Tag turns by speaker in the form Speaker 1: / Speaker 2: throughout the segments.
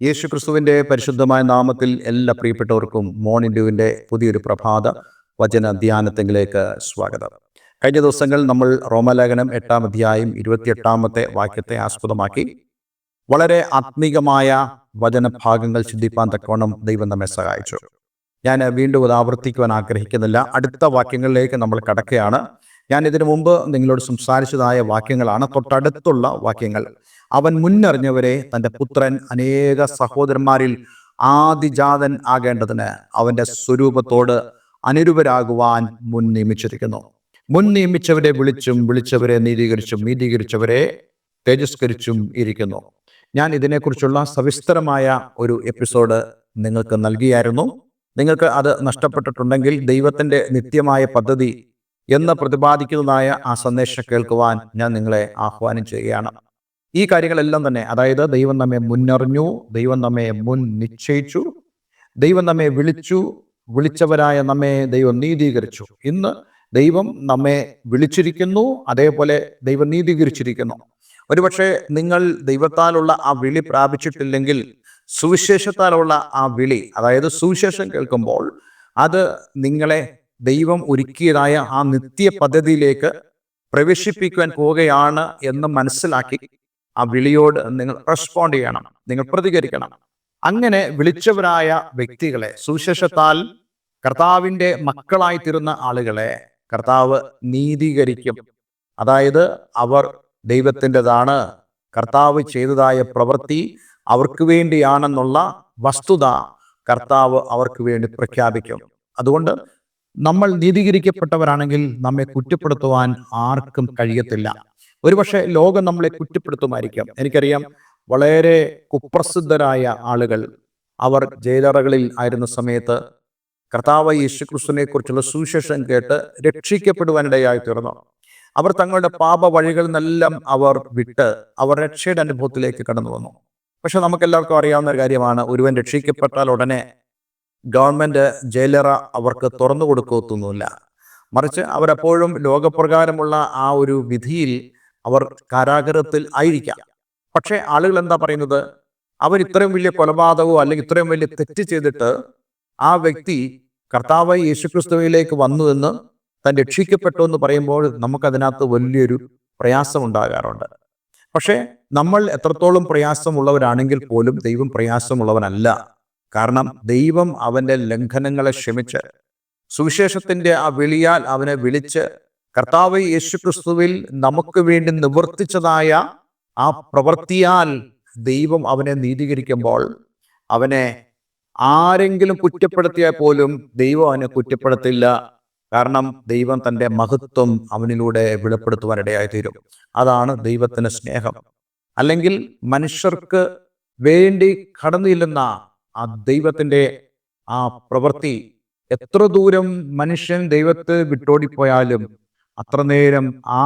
Speaker 1: യേശുക്രിസ്തുവിൻ്റെ പരിശുദ്ധമായ നാമത്തിൽ എല്ലാ പ്രിയപ്പെട്ടവർക്കും മോർണിംഗ് പുതിയൊരു പ്രഭാത വചന ധ്യാനത്തിലേക്ക് സ്വാഗതം. കഴിഞ്ഞ ദിവസങ്ങൾ നമ്മൾ റോമാലേഖനം 8-ാം അധ്യായം 28-ാമത്തെ വാക്യത്തെ ആസ്പദമാക്കി വളരെ ആത്മീകമായ വചനഭാഗങ്ങൾ ചിന്തിപ്പാൻ തക്കവണ്ണം ദൈവം നമ്മെ സഹായിച്ചു. ഞാൻ വീണ്ടും അത് ആവർത്തിക്കുവാൻ ആഗ്രഹിക്കുന്നില്ല. അടുത്ത വാക്യങ്ങളിലേക്ക് നമ്മൾ കടക്കുകയാണ്. ഞാൻ ഇതിനു മുമ്പ് നിങ്ങളോട് സംസാരിച്ചതായ വാക്യങ്ങളാണ് തൊട്ടടുത്തുള്ള വാക്യങ്ങൾ. അവൻ മുന്നറിഞ്ഞവരെ തൻ്റെ പുത്രൻ അനേക സഹോദരന്മാരിൽ ആദിജാതൻ ആകേണ്ടതിന് അവൻ്റെ സ്വരൂപത്തോട് അനുരൂപരാകുവാൻ മുൻ നിയമിച്ചിരിക്കുന്നു. മുൻ നിയമിച്ചവരെ വിളിച്ചും വിളിച്ചവരെ നീതീകരിച്ചും നീതീകരിച്ചവരെ തേജസ്കരിച്ചും ഇരിക്കുന്നു. ഞാൻ ഇതിനെക്കുറിച്ചുള്ള സവിസ്തരമായ ഒരു എപ്പിസോഡ് നിങ്ങൾക്ക് നൽകിയായിരുന്നു. നിങ്ങൾക്ക് അത് നഷ്ടപ്പെട്ടിട്ടുണ്ടെങ്കിൽ ദൈവത്തിൻ്റെ നിത്യമായ പദ്ധതി എന്ന് പ്രതിപാദിക്കുന്നതായ ആ സന്ദേശം കേൾക്കുവാൻ ഞാൻ നിങ്ങളെ ആഹ്വാനം ചെയ്യുകയാണ്. ഈ കാര്യങ്ങളെല്ലാം തന്നെ, അതായത് ദൈവം നമ്മെ മുന്നറിഞ്ഞു, ദൈവം നമ്മെ മുൻ നിശ്ചയിച്ചു, ദൈവം നമ്മെ വിളിച്ചു, വിളിച്ചവരായ നമ്മെ ദൈവം നീതീകരിച്ചു. ഇന്ന് ദൈവം നമ്മെ വിളിച്ചിരിക്കുന്നു, അതേപോലെ ദൈവം നീതീകരിച്ചിരിക്കുന്നു. ഒരുപക്ഷെ നിങ്ങൾ ദൈവത്താലുള്ള ആ വിളി പ്രാപിച്ചിട്ടില്ലെങ്കിൽ സുവിശേഷത്താലുള്ള ആ വിളി, അതായത് സുവിശേഷം കേൾക്കുമ്പോൾ അത് നിങ്ങളെ ദൈവം ഒരുക്കിയതായ ആ നിത്യ പദ്ധതിയിലേക്ക് പ്രവേശിപ്പിക്കുവാൻ പോവുകയാണ് എന്ന് മനസ്സിലാക്കി ആ വിളിയോട് നിങ്ങൾ റെസ്പോണ്ട് ചെയ്യണം, നിങ്ങൾ പ്രതികരിക്കണം. അങ്ങനെ വിളിച്ചവരായ വ്യക്തികളെ, സുവിശേഷത്താൽ കർത്താവിൻ്റെ മക്കളായി തീരുന്ന ആളുകളെ കർത്താവ് നീതീകരിക്കും. അതായത് അവർ ദൈവത്തിൻ്റെതാണ്, കർത്താവ് ചെയ്തതായ പ്രവൃത്തി അവർക്ക് വേണ്ടിയാണെന്നുള്ള വസ്തുത കർത്താവ് അവർക്ക് വേണ്ടി പ്രഖ്യാപിക്കും. അതുകൊണ്ട് നമ്മൾ നീതീകരിക്കപ്പെട്ടവരാണെങ്കിൽ നമ്മെ കുറ്റപ്പെടുത്തുവാൻ ആർക്കും കഴിയത്തില്ല. ഒരുപക്ഷെ ലോകം നമ്മളെ കുറ്റപ്പെടുത്തുമായിരിക്കാം. എനിക്കറിയാം, വളരെ കുപ്രസിദ്ധരായ ആളുകൾ അവർ ജയിലറകളിൽ ആയിരുന്ന സമയത്ത് കർത്താവ് യേശുക്രിസ്തുവിനെ കുറിച്ചുള്ള സുവിശേഷം കേട്ട് രക്ഷിക്കപ്പെടുവാനിടയായി തീർന്നു. അവർ തങ്ങളുടെ പാപ വഴികളിൽ നിന്നെല്ലാം അവർ വിട്ട് അവർ രക്ഷയുടെ അനുഭവത്തിലേക്ക് കടന്നു വന്നു. പക്ഷെ നമുക്കെല്ലാവർക്കും അറിയാവുന്ന ഒരു കാര്യമാണ്, ഒരുവൻ രക്ഷിക്കപ്പെട്ടാൽ ഉടനെ ഗവൺമെന്റ് ജയിലറ അവർക്ക് തുറന്നു കൊടുക്കത്തൊന്നുമില്ല. മറിച്ച് അവരെപ്പോഴും ലോകപ്രകാരമുള്ള ആ ഒരു വിധിയിൽ അവർ കാരാഗൃഹത്തിൽ ആയിരിക്കാം. പക്ഷെ ആളുകൾ എന്താ പറയുന്നത്, അവർ ഇത്രയും വലിയ കൊലപാതകമോ അല്ലെങ്കിൽ ഇത്രയും വലിയ തെറ്റ് ചെയ്തിട്ട് ആ വ്യക്തി കർത്താവ് യേശുക്രിസ്തുവിലേക്ക് വന്നു എന്ന് താൻ രക്ഷിക്കപ്പെട്ടു എന്ന് പറയുമ്പോൾ നമുക്കതിനകത്ത് വലിയൊരു പ്രയാസം ഉണ്ടാകാറുണ്ട്. പക്ഷെ നമ്മൾ എത്രത്തോളം പ്രയാസമുള്ളവരാണെങ്കിൽ പോലും ദൈവം പ്രയാസമുള്ളവനല്ല. കാരണം ദൈവം അവൻ്റെ ലംഘനങ്ങളെ ക്ഷമിച്ച് സുവിശേഷത്തിൻ്റെ ആ വിളിയാൽ അവനെ വിളിച്ച് കർത്താവ് യേശുക്രിസ്തുവിൽ നമുക്ക് വേണ്ടി നിവർത്തിച്ചതായ ആ പ്രവൃത്തിയാൽ ദൈവം അവനെ നീതീകരിക്കുമ്പോൾ അവനെ ആരെങ്കിലും കുറ്റപ്പെടുത്തിയാൽ പോലും ദൈവം അവനെ കുറ്റപ്പെടുത്തില്ല. കാരണം ദൈവം തൻ്റെ മഹത്വം അവനിലൂടെ വെളിപ്പെടുത്തുവാനിടയായി തീരും. അതാണ് ദൈവത്തിന് സ്നേഹം. അല്ലെങ്കിൽ മനുഷ്യർക്ക് വേണ്ടി കടന്നില്ലെന്ന ആ ദൈവത്തിൻ്റെ ആ പ്രവൃത്തി, എത്ര ദൂരം മനുഷ്യൻ ദൈവത്തെ വിട്ടോടിപ്പോയാലും അത്ര നേരം ആ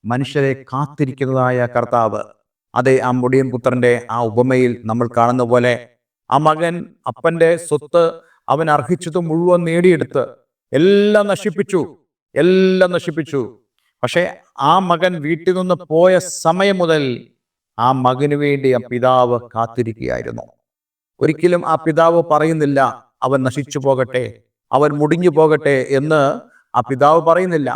Speaker 1: മനുഷ്യരെ കാത്തിരിക്കുന്നതായ കർത്താവ്. അതെ, ആ മുടിയൻ പുത്രന്റെ ആ ഉപമയിൽ നമ്മൾ കാണുന്ന പോലെ ആ മകൻ അപ്പന്റെ സ്വത്ത് അവൻ അർഹിച്ചത് മുഴുവൻ നേടിയെടുത്ത് എല്ലാം നശിപ്പിച്ചു. പക്ഷെ ആ മകൻ വീട്ടിൽ നിന്ന് പോയ സമയം മുതൽ ആ മകന് വേണ്ടി ആ പിതാവ് കാത്തിരിക്കുകയായിരുന്നു. ഒരിക്കലും ആ പിതാവ് പറയുന്നില്ല അവൻ നശിച്ചു പോകട്ടെ, അവൻ മുടിഞ്ഞു പോകട്ടെ എന്ന് ആ പിതാവ് പറയുന്നില്ല.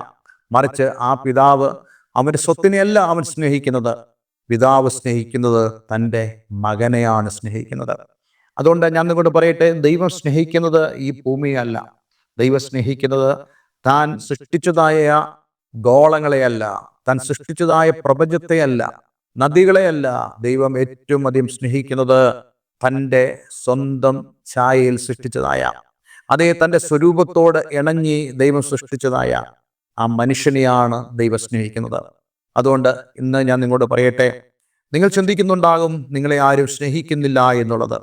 Speaker 1: മറിച്ച് ആ പിതാവ് അവൻ്റെ സ്വത്തിനെയല്ല അവൻ സ്നേഹിക്കുന്നത്. പിതാവ് സ്നേഹിക്കുന്നത് തൻ്റെ മകനെയാണ് സ്നേഹിക്കുന്നത്. അതുകൊണ്ട് ഞാൻ നിങ്ങളോട് പറയട്ടെ, ദൈവം സ്നേഹിക്കുന്നത് ഈ ഭൂമിയല്ല. ദൈവം സ്നേഹിക്കുന്നത് താൻ സൃഷ്ടിച്ചതായ ഗോളങ്ങളെയല്ല, താൻ സൃഷ്ടിച്ചതായ പ്രപഞ്ചത്തെയല്ല, നദികളെയല്ല. ദൈവം ഏറ്റവും അധികം സ്നേഹിക്കുന്നത് തൻ്റെ സ്വന്തം ഛായയിൽ സൃഷ്ടിച്ചതായ, അതേ തൻ്റെ സ്വരൂപത്തോട് ഇണങ്ങി ദൈവം സൃഷ്ടിച്ചതായ ആ മനുഷ്യനെയാണ് ദൈവം സ്നേഹിക്കുന്നത്. അതുകൊണ്ട് ഇന്ന് ഞാൻ നിങ്ങളോട് പറയട്ടെ, നിങ്ങൾ ചിന്തിക്കുന്നുണ്ടാകും നിങ്ങളെ ആരും സ്നേഹിക്കുന്നില്ല എന്നുള്ളത്.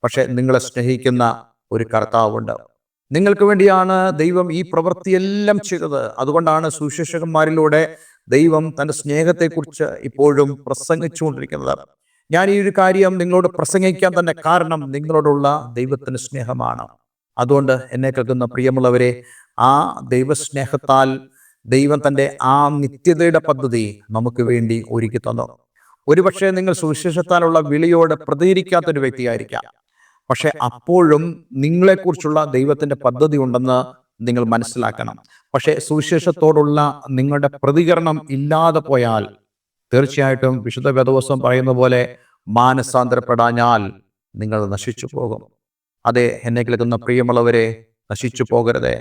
Speaker 1: പക്ഷെ നിങ്ങളെ സ്നേഹിക്കുന്ന ഒരു കർത്താവുണ്ട്. നിങ്ങൾക്ക് വേണ്ടിയാണ് ദൈവം ഈ പ്രവൃത്തിയെല്ലാം ചെയ്തത്. അതുകൊണ്ടാണ് സുവിശേഷകന്മാരിലൂടെ ദൈവം തൻ്റെ സ്നേഹത്തെക്കുറിച്ച് ഇപ്പോഴും പ്രസംഗിച്ചുകൊണ്ടിരിക്കുന്നത്. ഞാൻ ഈ ഒരു കാര്യം നിങ്ങളോട് പ്രസംഗിക്കാൻ തന്നെ കാരണം നിങ്ങളോടുള്ള ദൈവത്തിൻ്റെ സ്നേഹമാണ്. അതുകൊണ്ട് എന്നെ കേൾക്കുന്ന പ്രിയമുള്ളവരെ, ആ ദൈവസ്നേഹത്താൽ ദൈവം തൻ്റെ ആ നിത്യതയുടെ പദ്ധതി നമുക്ക് വേണ്ടി ഒരുക്കി തന്നു. ഒരുപക്ഷെ നിങ്ങൾ സുവിശേഷത്താലുള്ള വിളിയോട് പ്രതികരിക്കാത്തൊരു വ്യക്തിയായിരിക്കാം. പക്ഷെ അപ്പോഴും നിങ്ങളെക്കുറിച്ചുള്ള ദൈവത്തിന്റെ പദ്ധതി ഉണ്ടെന്ന് നിങ്ങൾ മനസ്സിലാക്കണം. പക്ഷെ സുവിശേഷത്തോടുള്ള നിങ്ങളുടെ പ്രതികരണം ഇല്ലാതെ പോയാൽ തീർച്ചയായിട്ടും വിശുദ്ധ വേദപുസ്തകം പറയുന്ന പോലെ മാനസാന്തരപ്പെടാഞ്ഞാൽ നിങ്ങൾ നശിച്ചു പോകും. അതെ, എന്നെ കേൾക്കുന്ന പ്രിയമുള്ളവരെ, നശിച്ചു പോകരുതേ.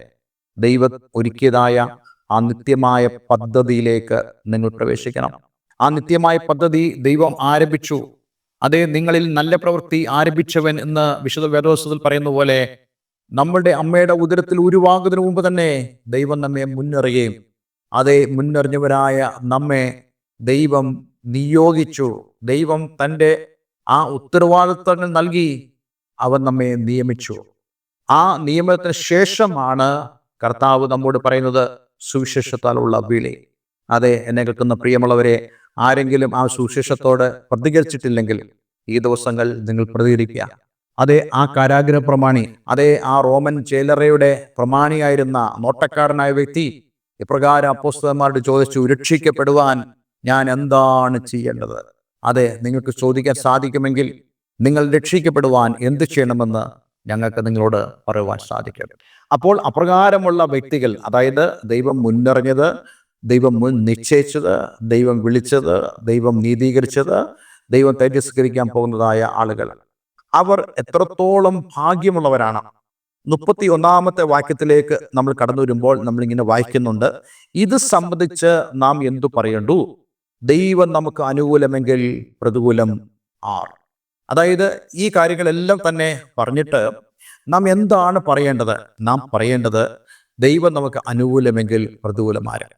Speaker 1: ദൈവം ഒരുക്കിയതായ ആ നിത്യമായ പദ്ധതിയിലേക്ക് നിങ്ങൾ പ്രവേശിക്കണം. ആ നിത്യമായ പദ്ധതി ദൈവം ആരംഭിച്ചു. അതേ, നിങ്ങളിൽ നല്ല പ്രവൃത്തി ആരംഭിച്ചവൻ എന്ന് വിശുദ്ധ വേദപുസ്തകത്തിൽ പറയുന്ന പോലെ നമ്മളുടെ അമ്മയുടെ ഉദരത്തിൽ ഉരുവാകുന്നതിന് മുമ്പ് തന്നെ ദൈവം നമ്മെ മുന്നറിയുകയും അതേ മുന്നറിഞ്ഞവരായ നമ്മെ ദൈവം നിയോഗിച്ചു. ദൈവം തൻ്റെ ആ ഉത്തരവാദിത്തങ്ങൾ നൽകി അവൻ നമ്മെ നിയമിച്ചു. ആ നിയമത്തിന് ശേഷമാണ് കർത്താവ് നമ്മോട് പറയുന്നത് സുവിശേഷത്താലുള്ള വിളി. അതെ, എന്നെ കേൾക്കുന്ന പ്രിയമുള്ളവരെ, ആരെങ്കിലും ആ സുവിശേഷത്തോട് പ്രതികരിച്ചിട്ടില്ലെങ്കിൽ ഈ ദിവസങ്ങൾ നിങ്ങൾ പ്രതികരിക്കുക. അതെ, ആ കാരാഗ്രഹ പ്രമാണി, അതേ ആ റോമൻ ജയിലറയുടെ പ്രമാണിയായിരുന്ന നോട്ടക്കാരനായ വ്യക്തി ഇപ്രകാരം അപ്പോസ്തലന്മാരോട് ചോദിച്ചു, രക്ഷിക്കപ്പെടുവാൻ ഞാൻ എന്താണ് ചെയ്യേണ്ടത്? അതെ, നിങ്ങൾക്ക് ചോദിക്കാൻ സാധിക്കുമെങ്കിൽ നിങ്ങൾ രക്ഷിക്കപ്പെടുവാൻ എന്ത് ചെയ്യണമെന്ന് ഞങ്ങൾക്ക് നിങ്ങളോട് പറയുവാൻ സാധിക്കും. അപ്പോൾ അപ്രകാരമുള്ള വ്യക്തികൾ, അതായത് ദൈവം മുന്നറിഞ്ഞത്, ദൈവം മുൻ നിശ്ചയിച്ചത്, ദൈവം വിളിച്ചത്, ദൈവം നീതീകരിച്ചത്, ദൈവം തേജസ്കരിക്കാൻ പോകുന്നതായ ആളുകൾ, അവർ എത്രത്തോളം ഭാഗ്യമുള്ളവരാണ്. 31 വാക്യത്തിലേക്ക് നമ്മൾ കടന്നു വരുമ്പോൾ നമ്മളിങ്ങനെ വായിക്കുന്നുണ്ട്, ഇത് സംബന്ധിച്ച് നാം എന്തു പറയണ്ടു? ദൈവം നമുക്ക് അനുകൂലമെങ്കിൽ പ്രതികൂലം ആർ. അതായത് ഈ കാര്യങ്ങളെല്ലാം തന്നെ പറഞ്ഞിട്ട് നാം എന്താണ് പറയേണ്ടത്? നാം പറയേണ്ടത് ദൈവം നമുക്ക് അനുകൂലമെങ്കിൽ പ്രതികൂലമാര്.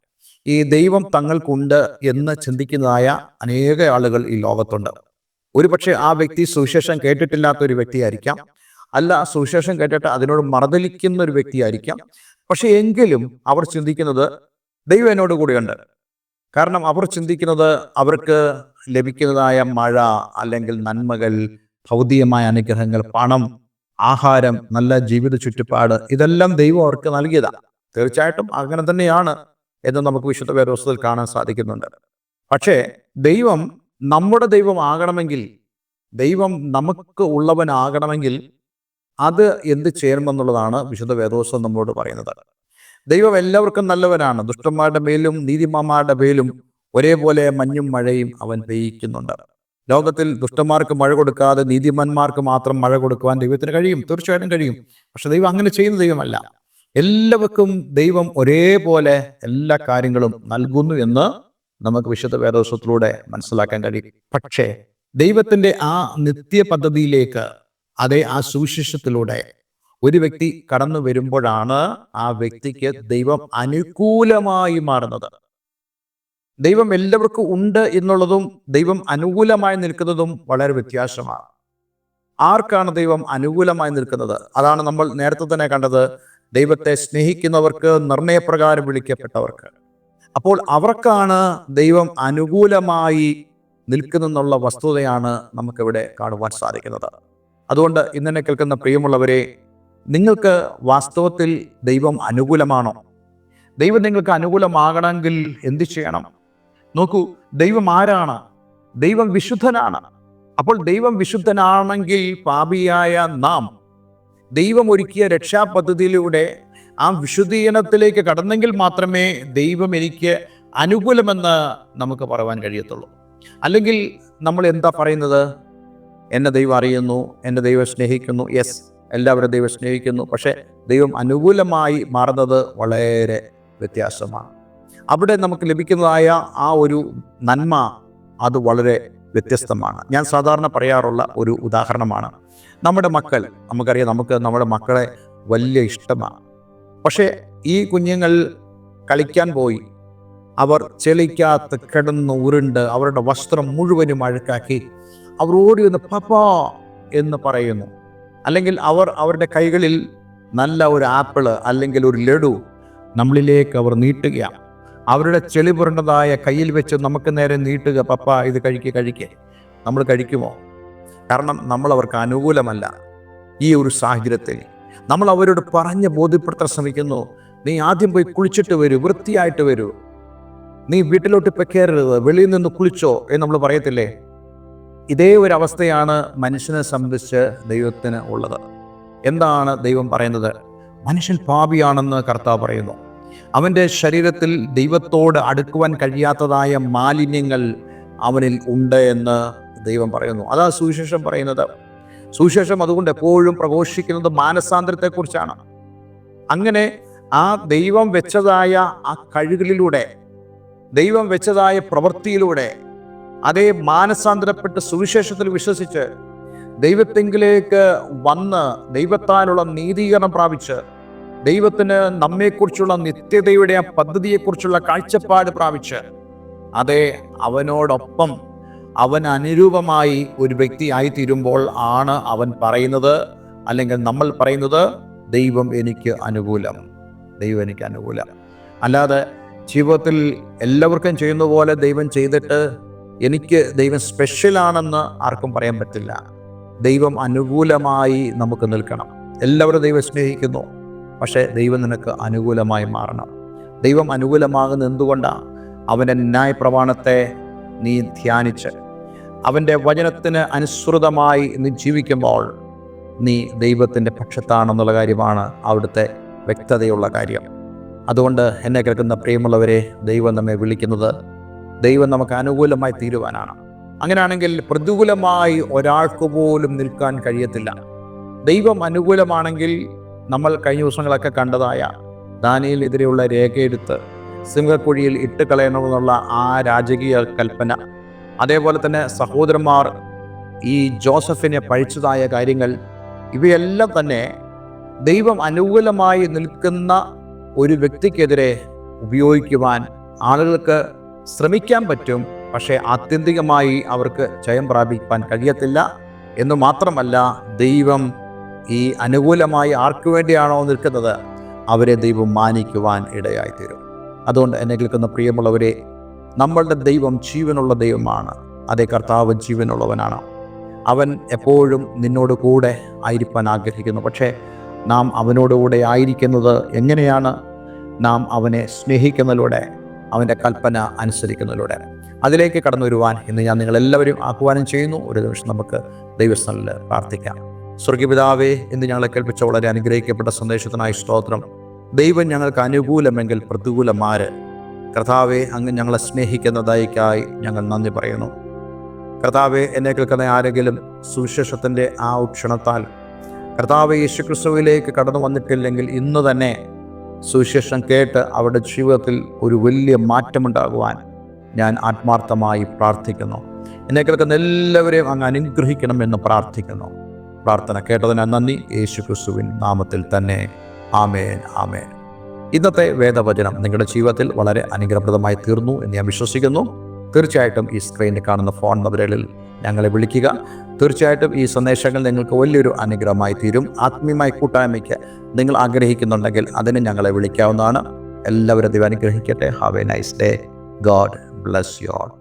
Speaker 1: ഈ ദൈവം തങ്ങൾക്കുണ്ട് എന്ന് ചിന്തിക്കുന്നതായ അനേക ആളുകൾ ഈ ലോകത്തുണ്ട്. ഒരുപക്ഷെ ആ വ്യക്തി സുവിശേഷം കേട്ടിട്ടില്ലാത്ത ഒരു വ്യക്തിയായിരിക്കാം, അല്ല സുവിശേഷം കേട്ടിട്ട് അതിനോട് മറുതലിക്കുന്ന ഒരു വ്യക്തിയായിരിക്കാം. പക്ഷെ എങ്കിലും അവർ ചിന്തിക്കുന്നത് ദൈവം എന്നോട് കൂടെയുണ്ട്. കാരണം അവർ ചിന്തിക്കുന്നത് അവർക്ക് ലഭിക്കുന്നതായ മഴ, അല്ലെങ്കിൽ നന്മകൾ, ഭൗതികമായ അനുഗ്രഹങ്ങൾ, പണം, ആഹാരം, നല്ല ജീവിത ചുറ്റുപാട്, ഇതെല്ലാം ദൈവം അവർക്ക് നൽകിയതാണ്. തീർച്ചയായിട്ടും അങ്ങനെ തന്നെയാണ് എന്ന് നമുക്ക് വിശുദ്ധ വേദപുസ്തകത്തിൽ കാണാൻ സാധിക്കുന്നുണ്ട്. പക്ഷേ ദൈവം നമ്മുടെ ദൈവം ആകണമെങ്കിൽ, ദൈവം നമുക്ക് ഉള്ളവനാകണമെങ്കിൽ അത് എന്ത് ചെയ്യണമെന്നുള്ളതാണ് വിശുദ്ധ വേദപുസ്തകം നമ്മോട് പറയുന്നത്. ദൈവം എല്ലാവർക്കും നല്ലവനാണ്. ദുഷ്ടന്മാരുടെ മേലും നീതിമാന്മാരുടെ മേലും ഒരേപോലെ മഞ്ഞും മഴയും അവൻ പെയ്യിക്കുന്നുണ്ട്. ലോകത്തിൽ ദുഷ്ടന്മാർക്ക് മഴ കൊടുക്കാതെ നീതിമാന്മാർക്ക് മാത്രം മഴ കൊടുക്കുവാൻ ദൈവത്തിന് കഴിയും, തീർച്ചയായിട്ടും കഴിയും. പക്ഷെ ദൈവം അങ്ങനെ ചെയ്യുന്ന ദൈവമല്ല. എല്ലാവർക്കും ദൈവം ഒരേപോലെ എല്ലാ കാര്യങ്ങളും നൽകുന്നു എന്ന് നമുക്ക് വിശുദ്ധ വേദപുസ്തകത്തിലൂടെ മനസ്സിലാക്കാൻ കഴിയും. പക്ഷേ ദൈവത്തിന്റെ ആ നിത്യ പദ്ധതിയിലേക്ക്, അതേ ആ സുവിശേഷത്തിലൂടെ ഒരു വ്യക്തി കടന്നു വരുമ്പോഴാണ് ആ വ്യക്തിക്ക് ദൈവം അനുകൂലമായി മാറുന്നത്. ദൈവം എല്ലാവർക്കും ഉണ്ട് എന്നുള്ളതും ദൈവം അനുകൂലമായി നിൽക്കുന്നതും വളരെ വ്യത്യാസമാണ്. ആർക്കാണ് ദൈവം അനുകൂലമായി നിൽക്കുന്നത്? അതാണ് നമ്മൾ നേരത്തെ തന്നെ കണ്ടത്, ദൈവത്തെ സ്നേഹിക്കുന്നവർക്ക്, നിർണയപ്രകാരം വിളിക്കപ്പെട്ടവർക്ക്. അപ്പോൾ അവർക്കാണ് ദൈവം അനുകൂലമായി നിൽക്കുന്നെന്നുള്ള വസ്തുതയാണ് നമുക്കിവിടെ കാണുവാൻ സാധിക്കുന്നത്. അതുകൊണ്ട് ഇന്നെന്നെ കേൾക്കുന്ന പ്രിയമുള്ളവരെ, നിങ്ങൾക്ക് വാസ്തവത്തിൽ ദൈവം അനുകൂലമാണോ? ദൈവം നിങ്ങൾക്ക് അനുകൂലമാകണമെങ്കിൽ എന്ത് ചെയ്യണം? നോക്കൂ, ദൈവം ആരാണ്? ദൈവം വിശുദ്ധനാണ്. അപ്പോൾ ദൈവം വിശുദ്ധനാണെങ്കിൽ പാപിയായ നാം ദൈവം ഒരുക്കിയ രക്ഷാപദ്ധതിയിലൂടെ ആ വിശുദ്ധീകരണത്തിലേക്ക് കടന്നെങ്കിൽ മാത്രമേ ദൈവം എനിക്ക് അനുകൂലമെന്ന് നമുക്ക് പറയുവാൻ കഴിയത്തുള്ളൂ. അല്ലെങ്കിൽ നമ്മൾ എന്താ പറയുന്നത്? എന്നെ ദൈവം അറിയുന്നു, എന്നെ ദൈവം സ്നേഹിക്കുന്നു. യെസ്, എല്ലാവരും ദൈവം സ്നേഹിക്കുന്നു. പക്ഷെ ദൈവം അനുകൂലമായി മാറുന്നത് വളരെ വ്യത്യാസമാണ്. അവിടെ നമുക്ക് ലഭിക്കുന്നതായ ആ ഒരു നന്മ അത് വളരെ വ്യത്യസ്തമാണ്. ഞാൻ സാധാരണ പറയാറുള്ള ഒരു ഉദാഹരണമാണ്, നമ്മുടെ മക്കൾ, നമുക്കറിയാം, നമുക്ക് നമ്മുടെ മക്കളെ വലിയ ഇഷ്ടമാണ്. പക്ഷേ ഈ കുഞ്ഞുങ്ങൾ കളിക്കാൻ പോയി, അവർ ചെളിക്കകത്ത് കിടന്ന് ഉരുണ്ട് അവരുടെ വസ്ത്രം മുഴുവനും അഴുക്കാക്കി അവർ ഓടി വന്ന് പപ്പാ എന്ന് പറയുന്നു. അല്ലെങ്കിൽ അവർ അവരുടെ കൈകളിൽ നല്ല ഒരു ആപ്പിള് അല്ലെങ്കിൽ ഒരു ലഡു നമ്മളിലേക്ക് അവർ നീട്ടുകയാണ്. അവരുടെ ചെളി പുരണ്ടതായ കയ്യിൽ വെച്ച് നമുക്ക് നേരെ നീട്ടുക, പപ്പ ഇത് കഴിക്കുക. നമ്മൾ കഴിക്കുമോ? കാരണം നമ്മൾ അവർക്ക് അനുകൂലമല്ല. ഈ ഒരു സാഹചര്യത്തിൽ നമ്മൾ അവരോട് പറഞ്ഞ് ബോധ്യപ്പെടുത്താൻ ശ്രമിക്കുന്നു, നീ ആദ്യം പോയി കുളിച്ചിട്ട് വരൂ, വൃത്തിയായിട്ട് വരൂ, നീ വീട്ടിലോട്ട് ഇപ്പം കയറരുത്, വെളിയിൽ നിന്ന് കുളിച്ചോ എന്ന് നമ്മൾ പറയത്തില്ലേ? ഇതേ ഒരു അവസ്ഥയാണ് മനുഷ്യനെ സംബന്ധിച്ച് ദൈവത്തിന് ഉള്ളത്. എന്താണ് ദൈവം പറയുന്നത്? മനുഷ്യൻ പാപിയാണെന്ന് കർത്താവ് പറയുന്നു. അവൻ്റെ ശരീരത്തിൽ ദൈവത്തോട് അടുക്കുവാൻ കഴിയാത്തതായ മാലിന്യങ്ങൾ അവനിൽ ഉണ്ട് എന്ന് ദൈവം പറയുന്നു. അതാ സുവിശേഷം പറയുന്നത്. സുവിശേഷം അതുകൊണ്ട് എപ്പോഴും പ്രഘോഷിക്കുന്നത് മാനസാന്തരത്തെക്കുറിച്ചാണ്. അങ്ങനെ ആ ദൈവം വെച്ചതായ ആ കഴുകലിലൂടെ, ദൈവം വെച്ചതായ പ്രവൃത്തിയിലൂടെ അതേ മാനസാന്തരപ്പെട്ട് സുവിശേഷത്തിൽ വിശ്വസിച്ച് ദൈവത്തെങ്കിലേക്ക് വന്ന് ദൈവത്താലുള്ള നീതീകരണം പ്രാപിച്ച് ദൈവത്തിന് നമ്മെക്കുറിച്ചുള്ള നിത്യതയുടെ ആ പദ്ധതിയെക്കുറിച്ചുള്ള കാഴ്ചപ്പാട് പ്രാപിച്ച് അതേ അവനോടൊപ്പം അവൻ അനുരൂപമായി ഒരു വ്യക്തിയായി തീരുമ്പോൾ ആണ് അവൻ പറയുന്നത്, അല്ലെങ്കിൽ നമ്മൾ പറയുന്നത്, ദൈവം എനിക്ക് അനുകൂലം, ദൈവം എനിക്ക് അനുകൂലം. അല്ലാതെ ജീവിതത്തിൽ എല്ലാവർക്കും ചെയ്യുന്ന പോലെ ദൈവം ചെയ്തിട്ട് എനിക്ക് ദൈവം സ്പെഷ്യലാണെന്ന് ആർക്കും പറയാൻ പറ്റില്ല. ദൈവം അനുകൂലമായി നമുക്ക് നിൽക്കണം. എല്ലാവരും ദൈവം സ്നേഹിക്കുന്നു, പക്ഷേ ദൈവം നിനക്ക് അനുകൂലമായി മാറണം. ദൈവം അനുകൂലമാകുന്ന എന്തുകൊണ്ടാണ്? അവൻ്റെ ന്യായപ്രമാണത്തെ നീ ധ്യാനിച്ച് അവൻ്റെ വചനത്തിന് അനുസൃതമായി നീ ജീവിക്കുമ്പോൾ നീ ദൈവത്തിൻ്റെ പക്ഷത്താണെന്നുള്ള കാര്യമാണ് അവിടുത്തെ വ്യക്തതയുള്ള കാര്യം. അതുകൊണ്ട് എന്നെ കേൾക്കുന്ന പ്രിയമുള്ളവരെ, ദൈവം നമ്മെ വിളിക്കുന്നത് ദൈവം നമുക്ക് അനുകൂലമായി തീരുവാനാണ്. അങ്ങനെയാണെങ്കിൽ പ്രതികൂലമായി ഒരാൾക്ക് പോലും നിൽക്കാൻ കഴിയത്തില്ല. ദൈവം അനുകൂലമാണെങ്കിൽ നമ്മൾ കഴിഞ്ഞ ദിവസങ്ങളൊക്കെ കണ്ടതായ ദാനിയേലിനെതിരെയുള്ള രേഖയെടുത്ത് സിംഹക്കുഴിയിൽ ഇട്ട് കളയണമെന്നുള്ള ആ രാജകീയ കൽപ്പന, അതേപോലെ തന്നെ സഹോദരന്മാർ ഈ ജോസഫിനെ പഴിച്ചതായ കാര്യങ്ങൾ, ഇവയെല്ലാം തന്നെ ദൈവം അനുകൂലമായി നിൽക്കുന്ന ഒരു വ്യക്തിക്കെതിരെ ഉപയോഗിക്കുവാൻ ആളുകൾക്ക് ശ്രമിക്കാൻ പറ്റും. പക്ഷേ ആത്യന്തികമായി അവർക്ക് ജയം പ്രാപിക്കാൻ കഴിയത്തില്ല. എന്ന് മാത്രമല്ല, ദൈവം ഈ അനുകൂലമായി ആർക്കു വേണ്ടിയാണോ നിൽക്കുന്നത് അവരെ ദൈവം മാനിക്കുവാൻ ഇടയായിത്തീരും. അതുകൊണ്ട് എന്നെ കേൾക്കുന്ന പ്രിയമുള്ളവരെ, നമ്മളുടെ ദൈവം ജീവനുള്ള ദൈവമാണ്. അതേ കർത്താവ് ജീവനുള്ളവനാണ്. അവൻ എപ്പോഴും നിന്നോട് കൂടെ ആയിരിക്കാൻ ആഗ്രഹിക്കുന്നു. പക്ഷേ നാം അവനോടുകൂടെ ആയിരിക്കുന്നത് എങ്ങനെയാണ്? നാം അവനെ സ്നേഹിക്കുന്നതിലൂടെ, അവൻ്റെ കൽപ്പന അനുസരിക്കുന്നതിലൂടെ. അതിലേക്ക് കടന്നു വരുവാൻ ഇന്ന് ഞാൻ നിങ്ങളെല്ലാവരും ആഹ്വാനം ചെയ്യുന്നു. ഒരു നിമിഷം നമുക്ക് ദൈവസ്ഥലിൽ പ്രാർത്ഥിക്കാം. സ്വർഗീയപിതാവേ, ഇന്ന് ഞങ്ങളെ കേൾപ്പിച്ച വളരെ അനുഗ്രഹിക്കപ്പെട്ട സന്ദേശത്തിനായി സ്തോത്രം. ദൈവം ഞങ്ങൾക്ക് അനുകൂലമെങ്കിൽ പ്രതികൂലമാര്? കർത്താവെ, അങ്ങ് ഞങ്ങളെ സ്നേഹിക്കുന്ന ദയക്കായി ഞങ്ങൾ നന്ദി പറയുന്നു. കർത്താവെ, എന്നെ കേൾക്കുന്ന ആരെങ്കിലും സുവിശേഷത്തിൻ്റെ ആ ക്ഷണത്താൽ കർത്താവ് യേശുക്രിസ്തുവിലേക്ക് കടന്നു വന്നിട്ടില്ലെങ്കിൽ ഇന്ന് തന്നെ സുവിശേഷം കേട്ട് അവരുടെ ജീവിതത്തിൽ ഒരു വലിയ മാറ്റമുണ്ടാകുവാൻ ഞാൻ ആത്മാർത്ഥമായി പ്രാർത്ഥിക്കുന്നു. എന്നെ കേൾക്കുന്ന എല്ലാവരെയും അങ്ങ് അനുഗ്രഹിക്കണമെന്ന് പ്രാർത്ഥിക്കുന്നു. പ്രാർത്ഥന കേട്ടതിന് നന്ദി. യേശുക്രിസ്തുവിൻ നാമത്തിൽ തന്നെ. ആമേൻ, ആമേൻ. ഇന്നത്തെ വേദവചനം നിങ്ങളുടെ ജീവിതത്തിൽ വളരെ അനുഗ്രഹപ്രദമായി തീർന്നു എന്ന് ഞാൻ വിശ്വസിക്കുന്നു. തീർച്ചയായിട്ടും ഈ സ്ക്രീനിൽ കാണുന്ന ഫോൺ നമ്പറുകളിൽ ഞങ്ങളെ വിളിക്കുക. തീർച്ചയായിട്ടും ഈ സന്ദേശങ്ങൾ നിങ്ങൾക്ക് വലിയൊരു അനുഗ്രഹമായി തീരും. ആത്മീയമായ കൂട്ടായ്മയ്ക്ക് നിങ്ങൾ ആഗ്രഹിക്കുന്നുണ്ടെങ്കിൽ അതിന് ഞങ്ങളെ വിളിക്കാവുന്നതാണ്. എല്ലാവരും ദൈവം അനുഗ്രഹിക്കട്ടെ. Have A nice day. God bless you all.